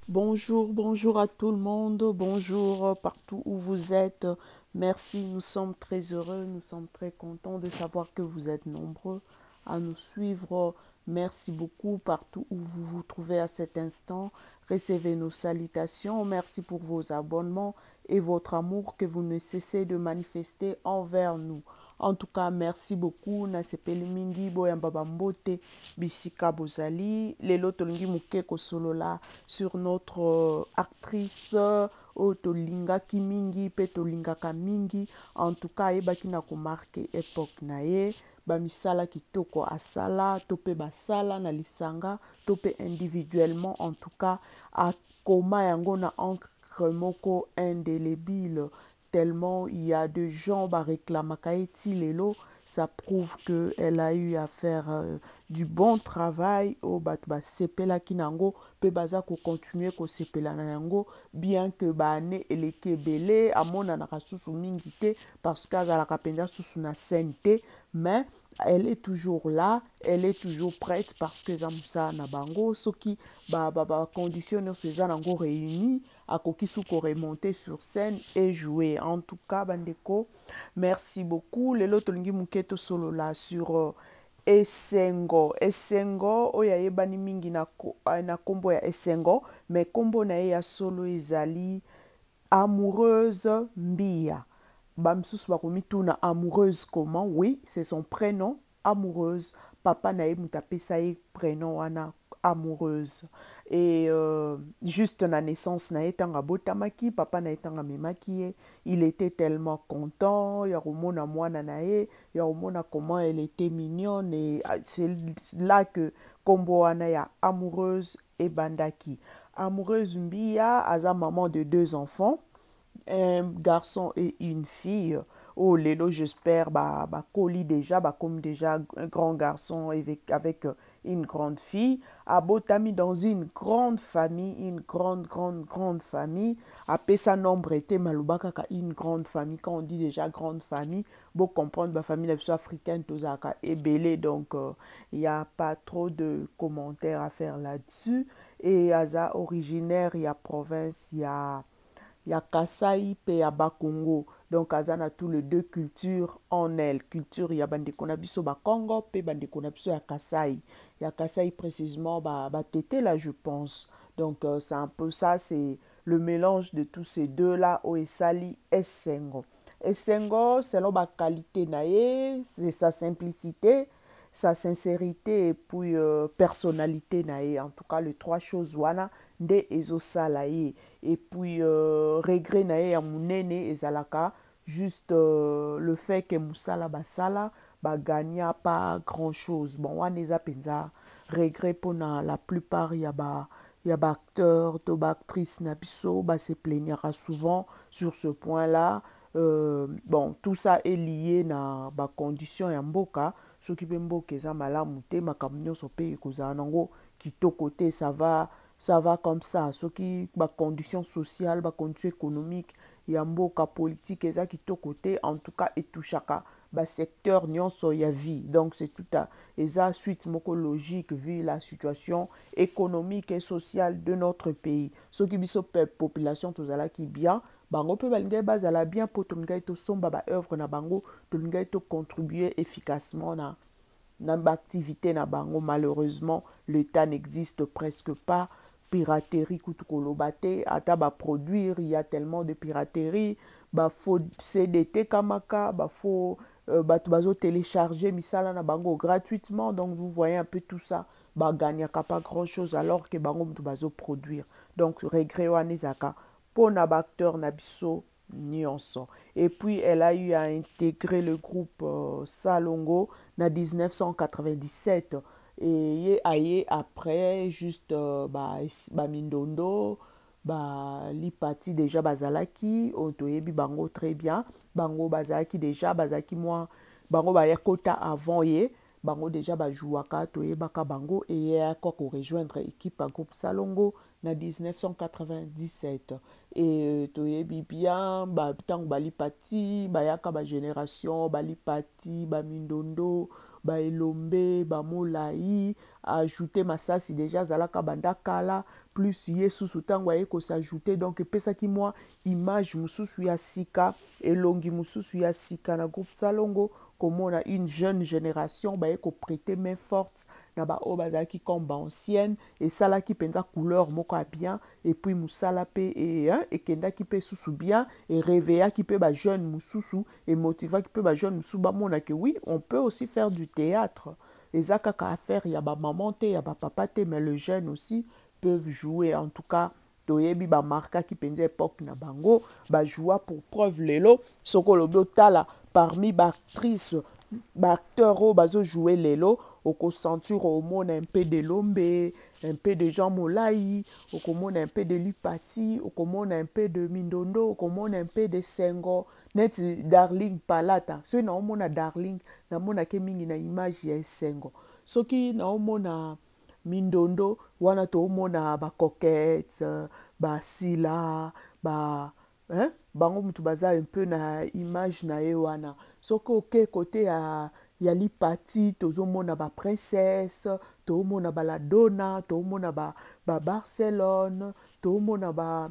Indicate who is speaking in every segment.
Speaker 1: Bonjour, bonjour à tout le monde, bonjour partout où vous êtes. Merci, nous sommes très heureux, nous sommes très contents de savoir que vous êtes nombreux à nous suivre. Merci beaucoup partout où vous vous trouvez à cet instant. Recevez nos salutations. Merci pour vos abonnements et votre amour que vous ne cessez de manifester envers nous. En tout cas, merci beaucoup. Nasepeli mingi boyamba bambote bisika bozali. Lelo tolingi mukeko solola sur notre actrice oyo tolingaki mingi pe tolingaka mingi. En tout cas, ayebaki na komarke époque na ye. Bamisala kitoko asala to pe basala na lisanga to pe individuellement. En tout cas, akoma yango na encre moko indélébile tellement il y a de gens bah, réclamaka eti lelo. Ça prouve qu'elle a eu à faire du bon travail au bat ba sepela kinango pe baza ko continuer ko sepela na yango bien que ba ne eleke belé amona na kasusu mingi te parce qu'azalaka penza susu na sente mais elle est toujours là, elle est toujours prête parce que Zamsa na bango soki ba conditions ces nango réunis akoki suko remonter sur scène et jouer. En tout cas bandeko, merci beaucoup. Lelo tolingi muketo solo là sur esengo oyo ayebani mingi na kombo ya esengo mais kombo na ye ya solo ezali amoureuse mbia. Bamsusu bakomituna amoureuse comment? Oui, c'est son prénom, amoureuse. Papa na ye mutapesa ye prénom wana amoureuse. Et juste na naissance na ye tanga botamaki, papa na ye tanga memaki ye, il était tellement content, ya komona mwana na ye, ya komona comment elle était mignonne et c'est là que kombo wana ya amoureuse et bandaki. Amoureuse mbia aza maman de deux enfants, un garçon et une fille. Oh, Lelo, j'espère, Koli déjà, comme déjà un grand garçon avec une grande fille. Abotami dans une grande famille, une grande famille. Après sa nombre était Malubaka, une grande famille. Quand on dit déjà grande famille, bon comprendre la famille africaine, Tozaka et Belé. Donc, il n'y a pas trop de commentaires à faire là-dessus. Et Aza originaire, il y a province, il y a Kasai et ya Bakongo. Donc azana tous les deux cultures en elle. Culture ya bandeko na biso ba Congo pe bandeko na biso ya Kasai. Ya Kasai précisément ba tété là je pense. Donc c'est un peu ça, c'est le mélange de tous ces deux là au esali esengo. Esengo selon ba qualité nae, c'est sa simplicité, sa sincérité et puis personnalité nae. En tout cas les trois choses wana nde ezosala ye. Et puis regret na ye ya munene ezalaka juste le fait que musala basala bagagna pas grand chose. Bon wana eza penza regret mpona la plupart ya ba acteur to ba actrice na biso se plaignera souvent sur ce point là. Bon tout ça est lié na ba condition ya mboka soki mpe mboka eza malamu te makambo nyonso mpe ekozala nango kitoko te. Ça va comme ça. Ce qui ba condition sociale, ba condition économique, ya mboka politique eza kitoko te, en tout cas etouchaka ba secteur nyonso ya vie. Donc c'est tout à eza suite moko logique vu la situation économique et sociale de notre pays. Ce qui biso population tozala ki bien, bango pe balingai bazala bien po tolingai to somba ba œuvre na bango, tolingai to contribuer efficacement na activité na bango. Malheureusement l'état n'existe presque pas. Piraterie kutukolobate ata ba produire, il y a tellement de piraterie, ba faux CDT kamaka, ba faux bato bazo télécharger misala na bango gratuitement. Donc vous voyez un peu tout ça, ba gagnaka pas grand chose alors que bango mutu bazo produire. Donc regret wana ezaka pona ba acteur na biso nyonso. Et puis elle a eu à intégrer le groupe Salongo na 1997 et ye aye après juste mindondo lipati déjà bazalaki otoyebi bango très bien, bango bazalaki déjà bazalaki moi bango baya kota avant ye, bango déjà bajouaka toyebaka bango et ye akwa ko rejoindre équipe à groupe Salongo na 1997 et toyebi bien ntango balipati bayaka bagénération balipati bamindondo baelombe bamolai ajouté masasi déjà azalaka banda kala plus yesusu ntango aye s'ajouter donc epesaki mwa image mosusu ya sika elongi mosusu ya sika na groupe salongo komona une jeune génération baye koprêter main forte na baoyo bazalaki comme bancienne esalaki mpenza couleur moko ya bien et puis mosala mpe ekendaki mpe susu bien eréveillaki mpe bajeune mosusu emotivaki mpe bajeune mosusu bamonake oui on peut aussi faire du théâtre eza kaka affaire ya bamaman te ya bapapa te mais le jeune aussi peuvent jouer en tout cas toyebi bamarkaki mpenza époque na bango bajoua pour preuve lelo soko olobi otala parmi baactrice baacteur oyo bazojouer lelo okosentir omona un peu de Lombe, un peu de Jean Molai, okomona un peu de Lipati, okomona un peu de Mindondo, okomona un peu de Sengo, net Darling Palata. So na omona Darling, na mona ke mingi na image ya Sengo. Soki na omona Mindondo, wana to omona ba coquette, ba sila, bango mutu baza un peu na image na ye wana. Soki oke côté ya Lipati tozomona ba princesse tozomona ba ladona tozomona ba Barcelone tozomona ba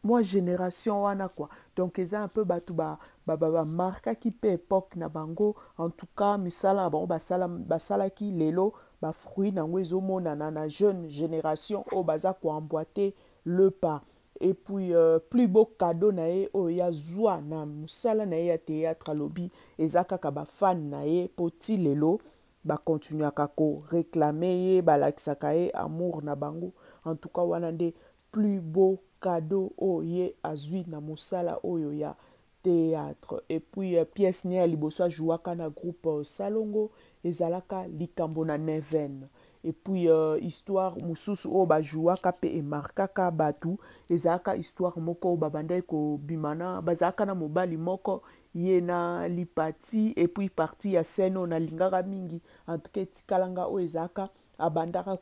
Speaker 1: moi génération wana quoi donc eza un peu batu ba markaki pe époque na bango en tout cas misala bango basalaki lelo ba fruit nango ezomonana na jeune génération oyo baza koemboîter le pas. Et puis plus beau cadeau na ye oyo ya zwa na mosala na ye ya théâtre alobi eza kaka bafan na ye mpo ti lelo bakontinuaka koréclame ye balakisaka ye amour na bango en tout cas wana nde plus beau cadeau oyo ye azwi na mosala oyo ya théâtre. Et puis pièce ne ya liboso ajouaka na groupe salongo ezalaka likambo na neven. Et puis histoire mosusu oyo bajouaka mpe emarkaka batu ezalaka histoire moko babandaki kobimana bazalaka na mobali moko ye na Lipati et puis parti ya scène oyo nalingaka mingi en tout cas etikalanga oyo ezalaka abandaka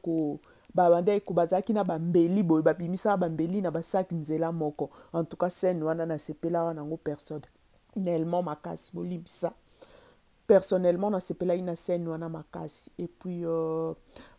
Speaker 1: babandaki bazalaki na bambeli boye babimisaka bambeli na basaki nzela moko en tout cas scène wana nasepelaka nango personnellement makasi bolimbisa personnellement nasepelaki na scène wana makasi et puis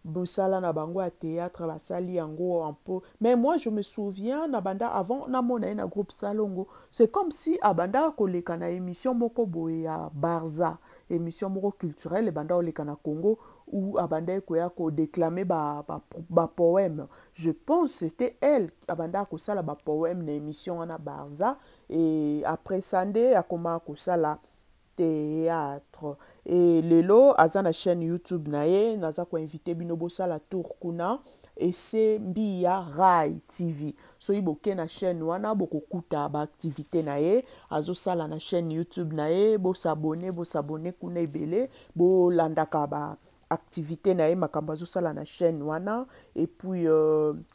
Speaker 1: bosala na bango ya théâtre basali yango un peu mais moi je me souviens na banda avant na mona na groupe salongo c'est comme si abanda koleka na émission moko boye ya Barza émission moko culturelle banda oleka na Congo où abanda koya ko déclamer ba poème je pense c'était elle abanda ko sala ba poème na émission na Barza et après Sande akoma ko sala théâtre et lelo aza na chaîne YouTube na ye naza ko invité bino bosala tour kuna et c'est Mbia Rai TV so iboke na chaîne wana bokokuta ba activité na ye azosala na chaîne YouTube na ye bosabone kuna ebele bolandaka ba activité na ye makambo azosala na chaîne wana et puis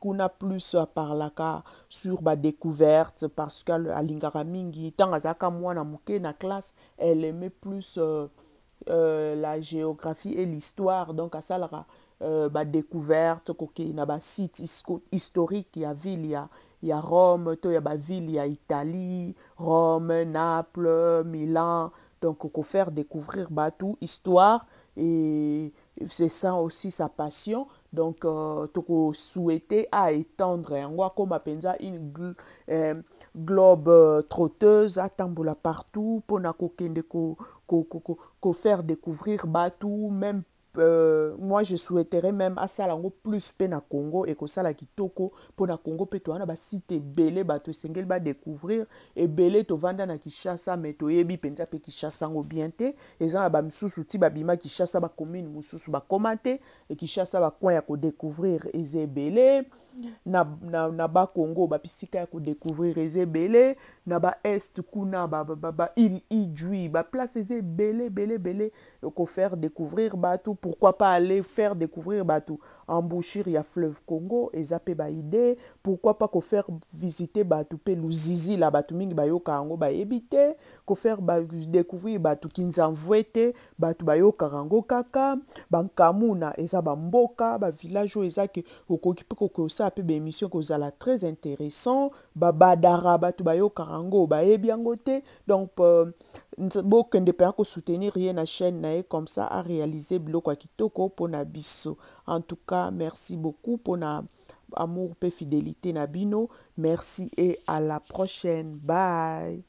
Speaker 1: kuna plus parlaka sur ba découverte parce que alingaka mingi tanga zaka mwana muke na classe elle aimait plus la géographie et l'histoire donc asalaka ba découverte koki na ba site historique ya ville ya Rome to ya ba ville ya Italie Rome Naples Milan donc ko faire découvrir tout histoire et c'est ça aussi sa passion donc toko souhaiter à étendre yango comme penza une globe trotteuse atambola partout pona kokende ko faire découvrir tout même moi je souhaiterais même à salango plus pe na Congo et ko sala kitoko po na Congo pe to na ba site belé bato sengel ba découvrir et belé to vanda na Kinshasa mais to yebi penza pe Kinshasa ngo bien te ezana ba msusu ti ba bima Kinshasa ba commune msusu ba komate et Kinshasa ba coin ya ko découvrir eze belé na ba Congo ba pisika ya ko découvrir eze belé na ba est kuna ba il Ijui ba place eze belé ko faire découvrir tout pourquoi pas aller faire découvrir tout embouchure ya fleuve Congo et zape ba idée pourquoi pas ko faire visiter tout pe Luzizi la batu mingi ba yoka ngo ba ebité ko faire découvrir tout Kinzamvwete tout ba yoka ngo kaka bankamuna eza ba mboka ba village eza ke okoki pe ko sa pe ba émission ko zala très intéressant badara tout ba yoka ngo ba ebiango te donc bokende pe ko soutenir rien na chaîne na comme ça à réaliser biloko kitoko pona biso en tout cas merci beaucoup pona amour pe fidélité na bino. Merci et à la prochaine. Bye.